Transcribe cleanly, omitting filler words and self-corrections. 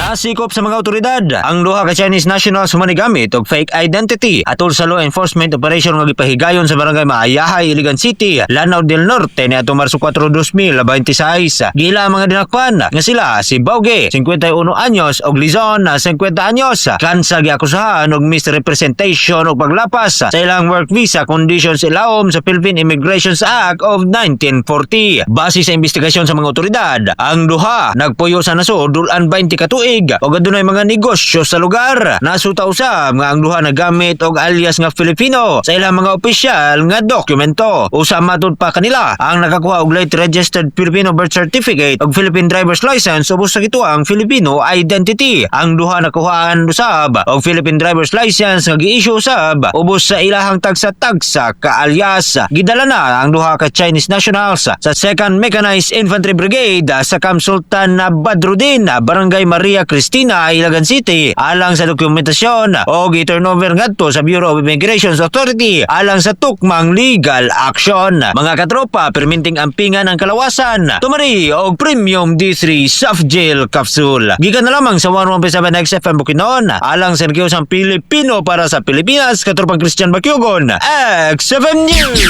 Nasikop sa mga otoridad ang duha ka Chinese nationals manigamit og fake identity atol sa law enforcement operation nga gipahigayon sa barangay Maayahay, Iligan City, Lanao del Norte niadto Marso 4, 2026. Gila ang mga dinakpan nga sila si Bauge, 51 anyos og Lizon, 50 anyos. Kansa giakusahan og misrepresentation og paglapas sa ilang work visa conditions ilawom sa Philippine Immigration Act of 1940. Base sa investigasyon sa mga otoridad, ang duha nagpuyo sa nasod dulan 20 ka tuig o adunay mga negosyo sa lugar. Nasuta usab nga ang duha nagamit og alias nga Filipino sa ilang mga opisyal nga dokumento. Usa matud pa kanila ang nakakuha og late registered Filipino birth certificate og Philippine driver's license ubos sa gituang Filipino identity. Ang duha nakuhaan usab og Philippine driver's license nga gi-issue usab ubos sa ilahang tagsa-tagsa ka alias. Gidala na ang duha ka Chinese nationals sa 2nd Mechanized Infantry Brigade sa Camp Sultan Badruddin, Barangay Maria Cristina, Iligan City alang sa dokumentasyon o gi-turnover ngadto sa Bureau of Immigration Authority alang sa tukmang legal action. Mga katropa, perminting ampingan ang kalawasan. Tumari og Premium D3 Soft Gel Capsule. Gikan na lamang sa 1157 XFM Bukidnon alang sa Pilipino para sa Pilipinas, katropang Christian Bakyugon, XFM News.